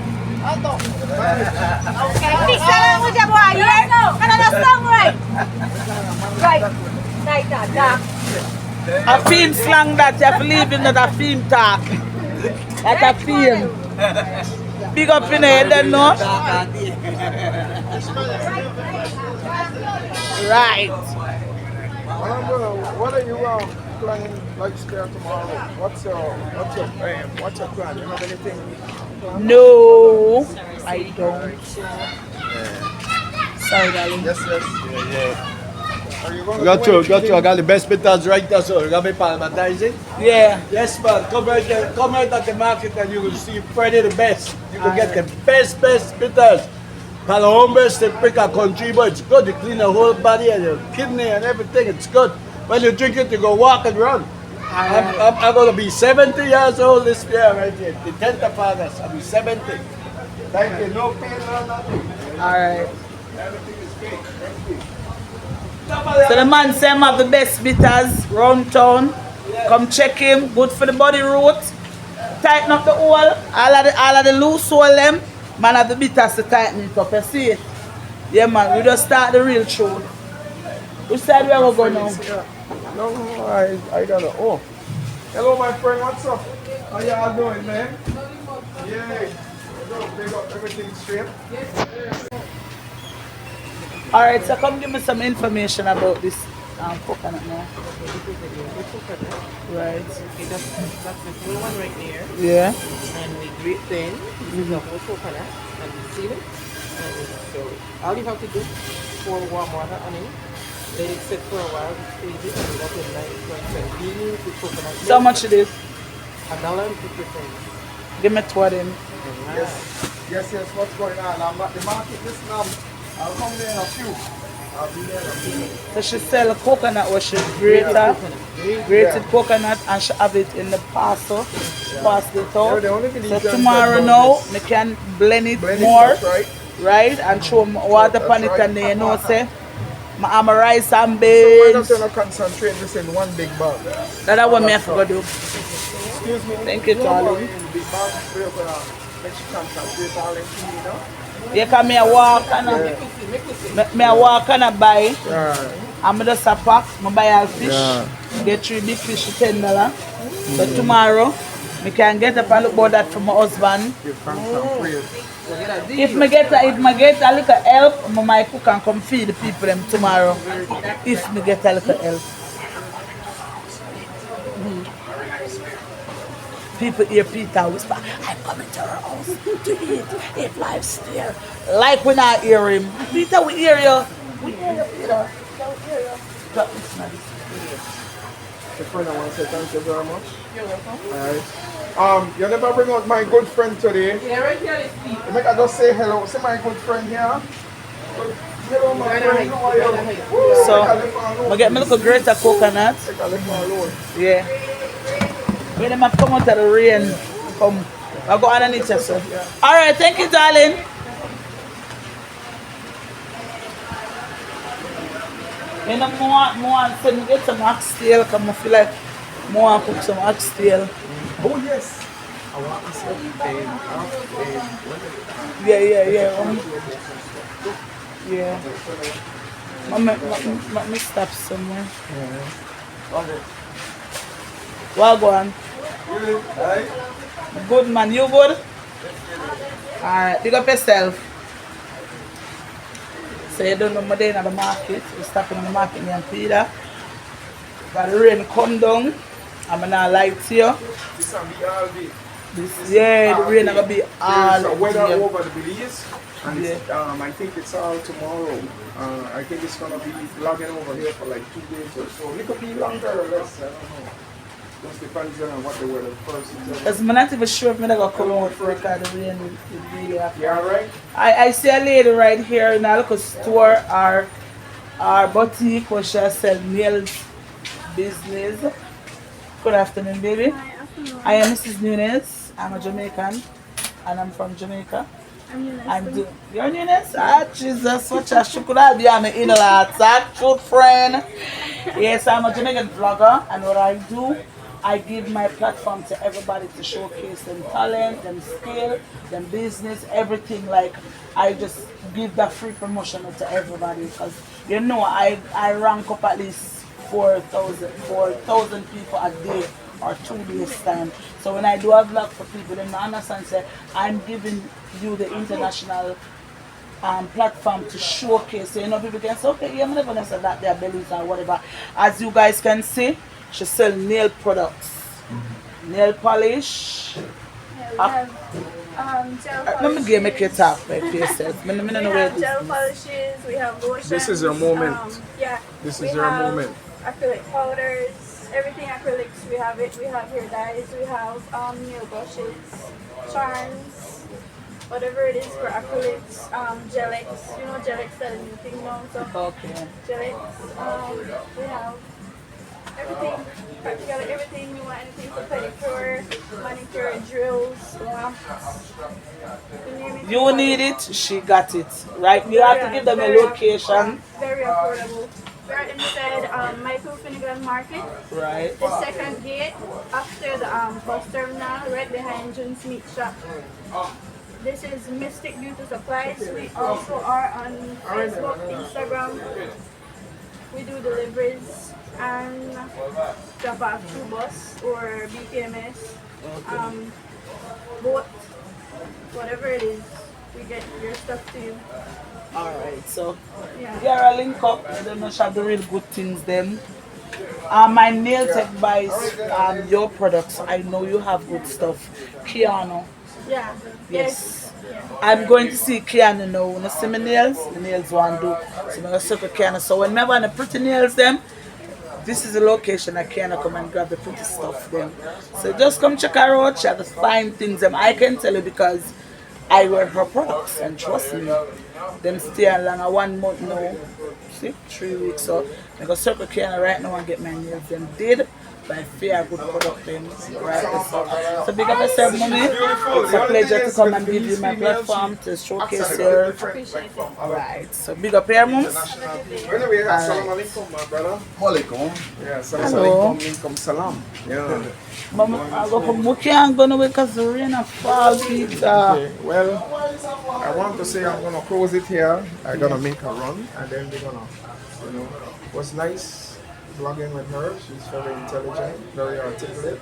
that with your boy here. Another song, right? Right. Like that, dark. A film slang that you have to leave in that a film talk. Like a film. Big up in the head, then no? Right. What are you planning like spare tomorrow? What's your plan? You have anything planned? No, I don't. Sorry, darling. Yes. Yeah. Are you going I got the best bitters right there, so you got me palmatizing. Yeah. Yes, man. Come right at the market and you will see Friday the best. You will get the best bitters. Palombes, they pick a country, but it's good. You clean the whole body and your kidney and everything. It's good. When you drink it, you go walk and run. I'm going to be 70 years old this year right here. The 10th of August, I'll be 70. Thank you. No pain, no nothing. Alright. Everything is great. Thank you. So the man say him have the best bitters round town. Come check him. Good for the body root. Tighten up the hole. All of the loose hole them. Man have the bitters to tighten it up. You see it? Yeah man, we just start the real show. Which side we are going now? No, I don't know. Oh. Hello my friend, what's up? How y'all doing, man? Yeah. Big up everything straight. Alright, so come give me some information about this coconut now. Right. Okay, that's the full one right there. Yeah. And we grate then. This is the whole coconut. And we seal it. And we so all you have to do is pour warm water on it. Let it sit for a while, squeeze it, and let it nice and beans with coconut milk. So how much it is? $1.50. Give me 2 of them. Yes, what's going on? I'm at the market this now. I'll come there in a few. I'll be there in a few. So she sell coconut where she grated coconut and she have it in the parcel. Pass it out. The only So Belizeans tomorrow that now, do me can blend it this. more, That's right. right? And throw water That's on it right. and then you know say, I'm a rice and So why beans. don't you not concentrate this in one big bag? That's what me have to go do. Excuse me. Thank you, No darling. worry, in big bag, we're gonna let you concentrate all in clean, you know? You can me a walk and me a walk and a buy. Yeah. I'm just a pack, I buy all fish. Yeah. Get 3 big fish for $10. So tomorrow, me can get up and look about that for my husband. Give thanks and praise. If me get a little help, I might cook and come feed the people them tomorrow. If me get a little help. People hear Peter whisper, I'm coming to her house to eat if life's there. Like we not hear him. Peter, we hear you. We hear you, Peter. Peter, we hear you. Drop this man. The friend, I want to say thank you very much. You're welcome. Alright. You never bring out my good friend today. Yeah, right here is Steve. You make I just say hello. See my good friend here. Hello, my friend. How are you? So, I get me look a greater coconut. Take a little alone. Yeah. When them have come out of the rain, come. I go underneath you, sir. Alright, thank you, darling. You know, more send me get some oxtail, because I feel like more cook some oxtail. Oh, yes. I want to say, Yeah. Yeah. Let me stop somewhere. Well, go on. Good man, you good? Alright, big up yourself. So you don't know my day in the market. We're stopping in the market near Peter. But the rain come down. I'm not lie to you. This will be all day. The rain is gonna be all There's a weather day. over the Belize, and it's, I think it's all tomorrow. I think it's gonna be logging over here for like 2 days or so. It could be longer or less. I don't know. Just depends on what the weather first is. Because I'm not even sure if I'm gonna come out for because the rain is really happening. Yeah, right. I see a lady right here in a local store, our boutique where she sell nail business. Good afternoon, baby. Hi, afternoon. I am Mrs. Nunes. I'm a Jamaican and I'm from Jamaica. I'm Eunice. You're Nunes? Ah, Jesus, what a should I be? I'm an in-law, true friend. Yes, I'm a Jamaican vlogger, and what I do, I give my platform to everybody to showcase them talent, them skill, them business, everything. Like, I just give that free promotion to everybody because, you know, I rank up at least 4,000 people a day or 2 days time. So when I do a vlog for people, they understand, say, I'm giving you the international platform to showcase. So, you know, people can say, okay, yeah, I'm not gonna say that they're Belize or whatever. As you guys can see, she sells nail products, nail polish. Yeah, we have gel Let polishes. me make you talk by yourself. I don't We know where have this gel is. polishes, we have lotions. This is your moment. Yeah. This we is your have moment. Acrylic powders, everything acrylics, we have it. We have hair dyes, we have nail brushes, charms, whatever it is for acrylics, gelex. You know, gelex that is new thing now, so Okay. gelex. We have everything, practically everything. You want anything for pedicure, manicure, drills, lamps. You name it. You need it, she got it. Right? You have to give them a location. Very affordable. We're inside Michael Finnegan Market, Right. the second gate after the bus terminal, right behind June's Meat Shop. This is Mystic Beauty Supplies. We also are on Facebook, Instagram. We do deliveries and drop off through bus or BPMS. Boat, whatever it is, we get your stuff to you. Alright, so Yeah. you're a link up. I don't know if she have the real good things then. My nail tech buys your products. I know you have good stuff. Keanu. Yeah. Yes. I'm going to see Keanu now. When I see my nails want to do. So I'm going to circle Keanu. So whenever I pretty nails them, this is the location I can come and grab the pretty stuff then. So just come check her out. She has the fine things. Them I can tell you because I wear her products and trust me. Them stay along a 1 month now. See, 3 weeks. So I go circle Kiana right now and get my nails them did. By fair good product them. Right. So big up yourself, mommy. It's a pleasure to come and give you my platform to showcase your right. So big up here, moms. Anyway, assalamu alaikum, my brother. Walaikum. Yeah, Hello. assalamu alaikum, salam. Yeah. Mama, I go from Muki and go away because the rain and fall, Peter. Okay, well, I want to say I'm gonna close it here. I'm gonna make a run, and then we're gonna, it was nice blogging with her. She's very intelligent, very articulate.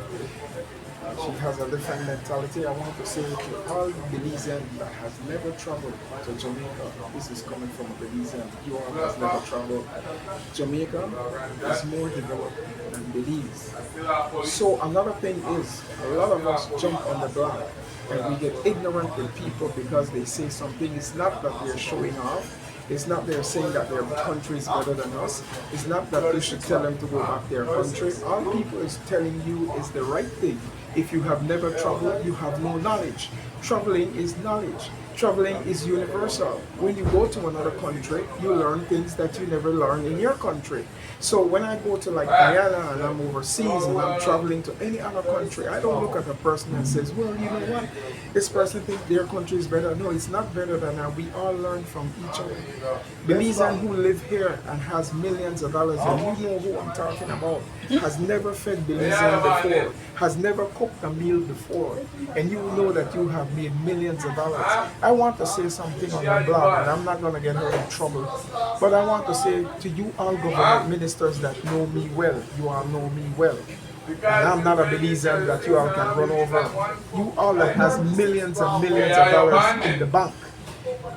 She has a different mentality. I want to say to all Belizean that has never traveled to Jamaica, this is coming from a Belizean, you all has never traveled. Jamaica is more developed than Belize. So another thing is, a lot of us jump on the block and we get ignorant with people because they say something. It's not that they're showing off. It's not they're saying that their country is better than us. It's not that you should tell them to go back to their country. All people is telling you is the right thing. If you have never traveled, you have no knowledge. Traveling is knowledge. Traveling is universal. When you go to another country, you learn things that you never learned in your country. So when I go to like Guyana and I'm overseas and I'm traveling to any other country, I don't look at a person and says, well, you know what? This person thinks their country is better. No, it's not better than that. We all learn from each other. Belizean who live here and has millions of dollars, and you know who I'm talking about, has never fed Belizean before, has never cooked a meal before, and you know that you have made millions of dollars. I want to say something on my blog, and I'm not going to get her in trouble, but I want to say to you all government ministers that know me well, you all know me well. And I'm not a Belizean that you all can run over. You all that has millions and millions of dollars in the bank,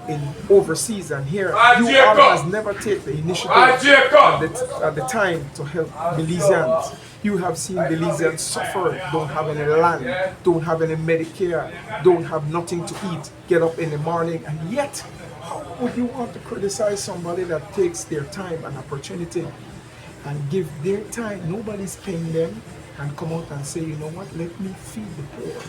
in overseas and here, you all has never taken the initiative at the time to help Belizeans. You have seen Belizeans suffer, don't have any land, don't have any Medicare, don't have nothing to eat, get up in the morning, and yet, how would you want to criticize somebody that takes their time and opportunity and give their time, nobody's paying them, and come out and say, you know what, let me feed the poor,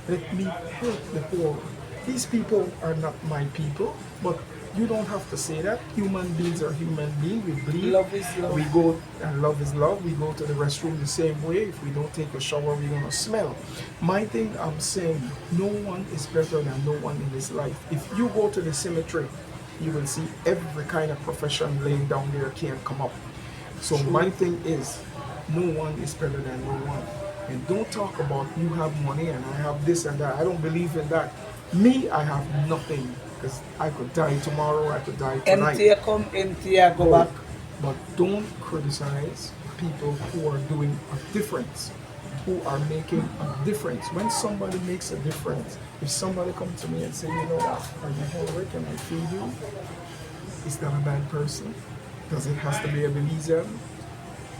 let me help the poor. These people are not my people, but you don't have to say that. Human beings are human beings. We bleed. Love is love. We go, and love is love. We go to the restroom the same way. If we don't take a shower, we're going to smell. My thing, I'm saying, no one is better than no one in this life. If you go to the cemetery, you will see every kind of profession laying down there can't come up. So my thing is, no one is better than no one. And don't talk about you have money and I have this and that. I don't believe in that. Me, I have nothing, because I could die tomorrow, I could die tonight. Empty, come empty, I go back. But don't criticize people who are doing a difference, who are making a difference. When somebody makes a difference, if somebody comes to me and say, you know what, are you hungry, can I feed you? Is that a bad person? Does it have to be a Belizean?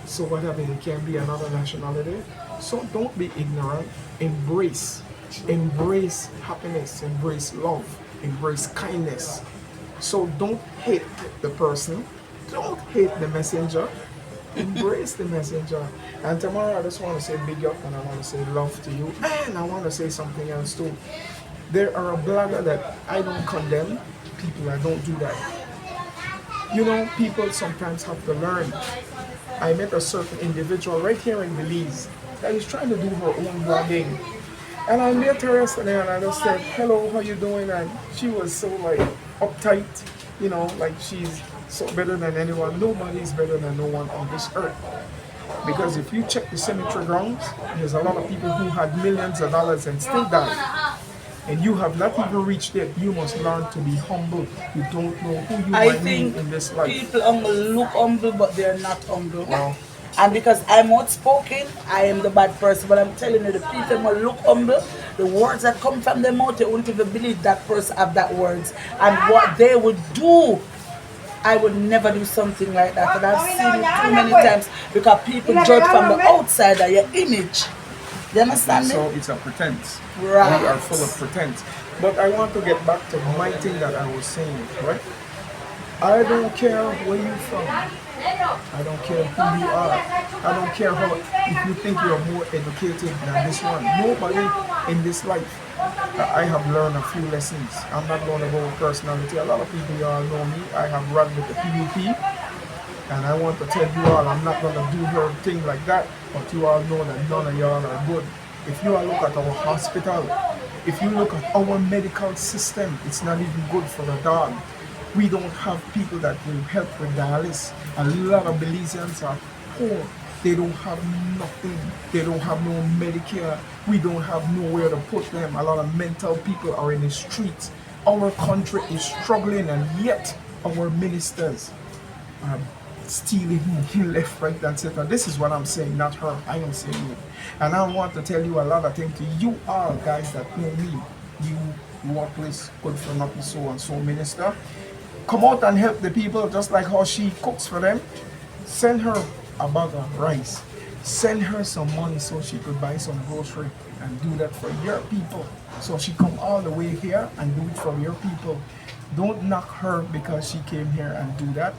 So whatever, it can be another nationality. So don't be ignorant. Embrace happiness, embrace love, embrace kindness. So don't hate the person, don't hate the messenger, embrace the messenger. And tomorrow I just want to say big up, and I want to say love to you, and I want to say something else too. There are a blogger that I don't condemn people, I don't do that. You know, people sometimes have to learn. I met a certain individual right here in Belize that is trying to do her own blogging. And I met her yesterday and I just said, hello, how you doing? And she was so like uptight, you know, like she's so better than anyone. Nobody is better than no one on this earth. Because if you check the cemetery grounds, there's a lot of people who had millions of dollars and still died. And you have not even reached it. You must learn to be humble. You don't know who you might meet in this life. People look humble, but they're not humble. Wow. And because I'm outspoken, I am the bad person. But I'm telling you, the people will look humble. The words that come from their mouth, they won't even believe that person have that words. And what they would do, I would never do something like that. And I've seen it too many times because people judge from the outside of your image. You understand me? So it's a pretense. Right. We are full of pretense. But I want to get back to my thing that I was saying, right? I don't care where you're from. I don't care who you are. I don't care how, if you think you're more educated than this one. Nobody in this life. I have learned a few lessons. I'm not going to go with personality. A lot of people, you all know me. I have run with the PUP. And I want to tell you all, I'm not going to do her thing like that. But you all know that none of y'all are good. If you all look at our hospital, if you look at our medical system, it's not even good for a dog. We don't have people that will help with dialysis. A lot of Belizeans are poor. They don't have nothing. They don't have no Medicare. We don't have nowhere to put them. A lot of mental people are in the streets. Our country is struggling, and yet our ministers are stealing left, right, and center. This is what I'm saying, not her. I am saying it. And I want to tell you a lot of things to you all guys that know me. You worthless, good for nothing, so and so minister. Come out and help the people just like how she cooks for them. Send her a bag of rice. Send her some money so she could buy some grocery and do that for your people. So she come all the way here and do it for your people. Don't knock her because she came here and do that.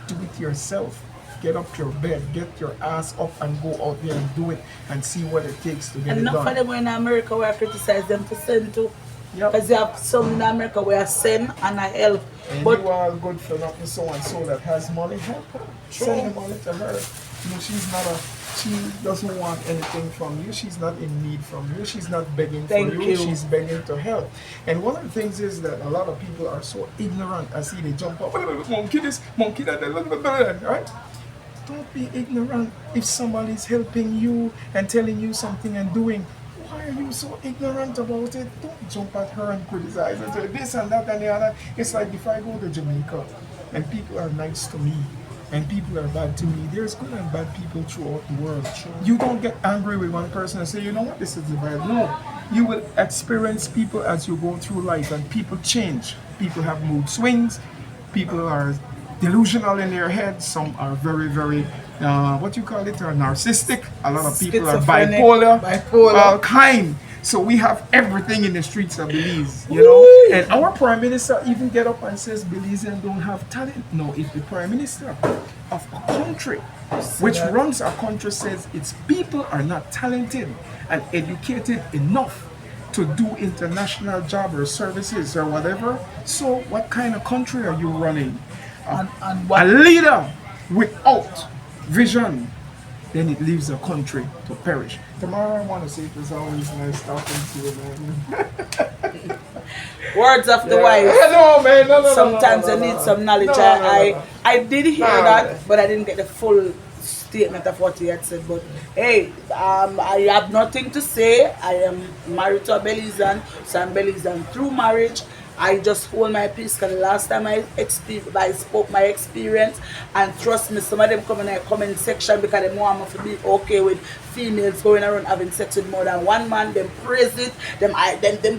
Do it yourself. Get up your bed, get your ass up and go out there and do it and see what it takes to get And it enough done. of them in America where I criticize them to send to. Yep. Because you have some in America where I send and I help. And But you are good for nothing, so and so that has money, help her. Send the money to her. You know, she doesn't want anything from you. She's not in need from you. She's not begging Thank for you. She's begging to help. And one of the things is that a lot of people are so ignorant. I see they jump up, monkey this, monkey that, right? Don't be ignorant. If somebody's helping you and telling you something and doing, why are you so ignorant about it? Don't jump at her and criticize and say this and that and the other. It's like if I go to Jamaica and people are nice to me and people are bad to me, there's good and bad people throughout the world. You don't get angry with one person and say, you know what, this is the bad. No, you will experience people as you go through life and people change. People have mood swings. People are delusional in their heads. Some are very, very, what you call it, narcissistic. A lot of people are Schizophrenic, bipolar, all kind. So we have everything in the streets of Belize, you know. And our prime minister even get up and says Belizeans don't have talent. No, if the prime minister of a country which runs a country says its people are not talented and educated enough to do international job or services or whatever, so what kind of country are you running? and A what leader without vision, then it leaves a country to perish. Tomorrow I want to say it was always nice talking to you, man. words of the Yeah. wise. No, man, no, Sometimes no, you no, need no. some knowledge. No, no, no. I did hear No, that, no. but I didn't get the full statement of what he had said. But hey, I have nothing to say. I am married to a Belizean, so I'm Belizean through marriage. I just hold my peace because the last time I spoke my experience, and trust me, some of them come in the comment section because they want me to be okay with females going around having sex with more than one man. Them praise it, them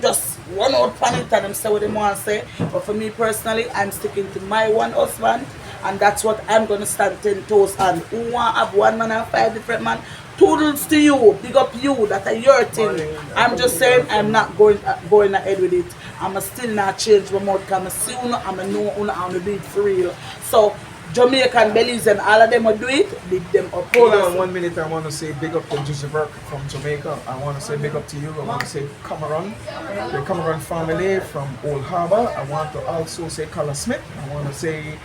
just run out on it and them say what they want to say. But for me personally, I'm sticking to my one husband, and that's what I'm gonna stand 10 toes on. Who want to have one man and 5 different men? Toodles to you, big up you, that are your thing. I'm just saying I'm not going ahead with it. I'm still not change my mouth because I see you, I'm know you and do it for real. So Jamaican, Belize and all of them will do it, big them up. Hold on 1 minute, I want to say big up to Joseph from Jamaica. I want to say big up to you. I want to say Cameron, the Cameron family from Old Harbor. I want to also say Carla Smith. I want to say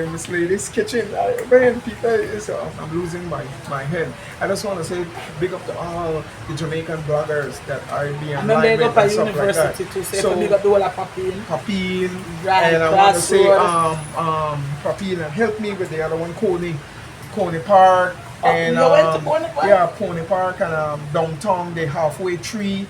Miss Lady's Kitchen. Man, people, I'm losing my head. I just want to say big up to all the Jamaican bloggers that are being I remember live they go with for and stuff like that. university too, so big up the whole of Papine. Papine, Right, and I want to say Crossroads. Papine and help me with the other one, Coney Park, and you went to Coney Park? yeah, Coney Park and downtown the halfway tree,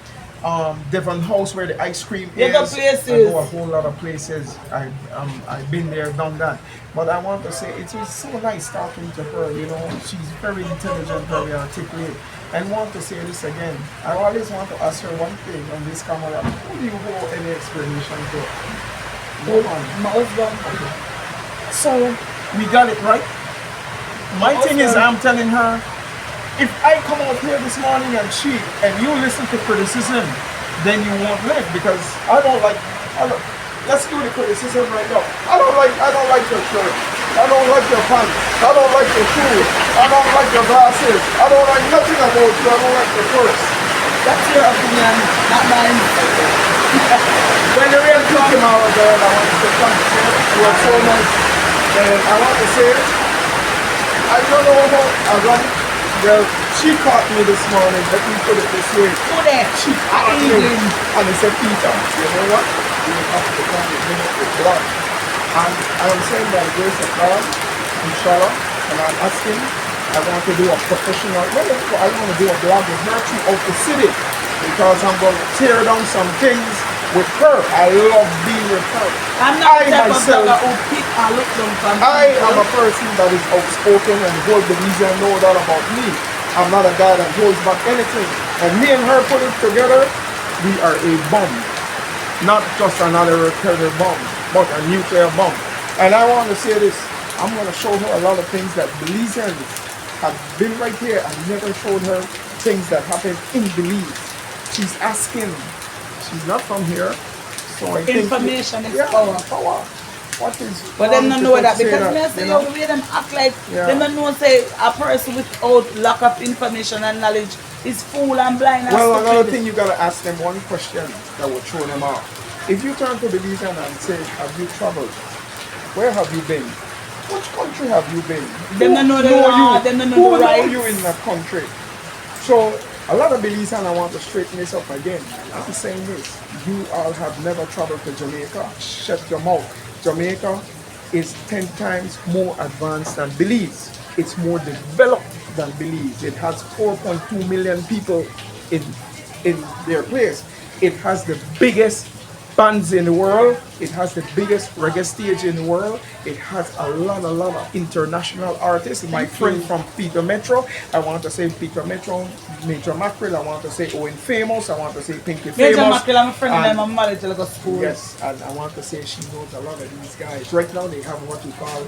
Devon House where the ice cream You is. got places. I know a whole lot of places. I've been there, done that. But I want to say it was so nice talking to her. You know, she's very intelligent, very articulate. And want to say this again. I always want to ask her one thing on this camera. Who do you owe any explanation to? No one. My husband. So we got it right. My thing is, I'm telling her, if I come out here this morning and cheat and you listen to criticism, then you won't live because let's do the criticism right now. I don't like your shirt. I don't like your pants. I don't like your shoes. I don't like your glasses. I don't like nothing about you. I don't like your purse. That's your opinion, not mine. When the real talk tomorrow, girl, I want to say thank you. You are so nice. And I want to say, I don't know how I run. Well, she caught me this morning. Let me put it this way. Who there? She caught me and he said, Peter, you know what? You have to come with me with blood. And I'm saying by the grace of God, inshallah, and I'm asking, I want to do a professional, I want to do a blog with her throughout the city because I'm going to tear down some things with her. I love being you're proud. I'm not the type of myself, blogger who pick and look down from I am people. a person that is outspoken and the whole Belizean know that about me. I'm not a guy that holds back anything. And me and her put it together, we are a bomb. Not just another returner bomb, but a nuclear bomb. And I want to say this, I'm going to show her a lot of things that Belizeans have been right here and never showed her things that happen in Belize. She's asking, she's not from here. So I think Information is power. power. What is But them don't know that because me I say you know? the way them act like Yeah. them don't know say a person without lack of information and knowledge is fool and blind and Well, another stupid. thing you gotta ask them one question that will throw them off. If you turn to the Belizean and say, "Have you traveled? Where have you been? Which country have you been? Them don't know the law, you? them don't know Who the know rights. you in that country?" So a lot of Belizean, I want to straighten this up again. I'm saying this: you all have never traveled to Jamaica. Shut your mouth. Jamaica is 10 times more advanced than Belize. It's more developed than Belize. It has 4.2 million people in their place. It has the biggest bands in the world. It has the biggest reggae stage in the world. It has a lot of international artists. My friend from Peter Metro, I want to say Peter Metro, Major Mackerel, I want to say Owen Famous, I want to say Pinky Famous. Major Mackerel, I'm a friend of And- them, I'm married to like a school. Yes, and I want to say she knows a lot of these guys. Right now they have what we call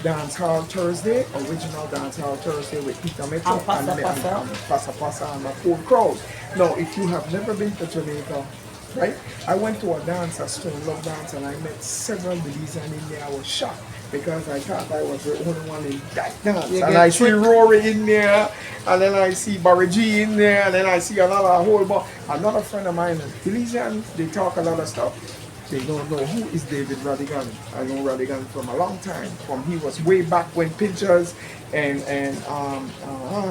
Dance Hall Thursday, original Dance Hall Thursday with Peter Metro And Pasa Pasa. and Pasa Pasa and a full crowd. Now, if you have never been to Jamaica, right? I went to a dance, a Stone Love dance, and I met several Belizean in there. I was shocked because I thought I was the only one in that dance. You And get I see tricked. Rory in there, and then I see Barry G in there, and then I see another whole bunch. Another friend of mine, Belizean, they talk a lot of stuff. They don't know who is David Radigan. I know Radigan from a long time. From he was way back when Pinchers and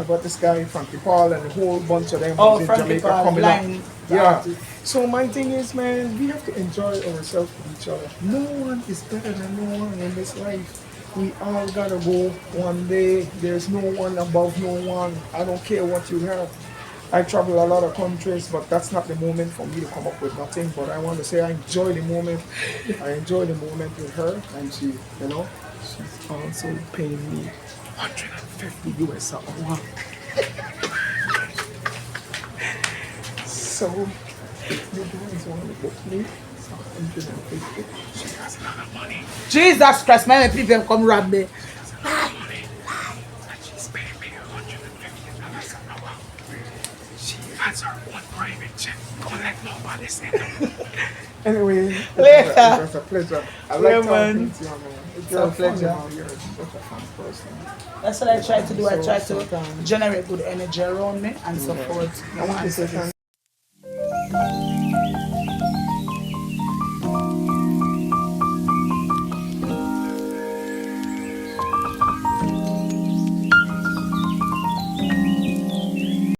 got this guy Frankie Paul and a whole bunch of them Oh, was in Frankie Jamaica Paul, coming blind up. Yeah. artist. So my thing is, man, we have to enjoy ourselves with each other. No one is better than no one in this life. We all gotta go one day. There's no one above no one. I don't care what you have. I travel a lot of countries, but that's not the moment for me to come up with nothing. But I want to say I enjoy the moment. I enjoy the moment with her, and she, you know, she's also paying me 150 US an hour. So if you guys want to book me, it's 150. She has a lot of money. Jesus Christ, many people come rob me. And she's paying me $150 an hour. She has her own private jet. Don't let nobody say that. Anyway, it was a pleasure. I like talking to you, man. It's a a pleasure. pleasure. You're such a fun person. That's what I try to do. I try to generate good energy around me and support. I want to say thank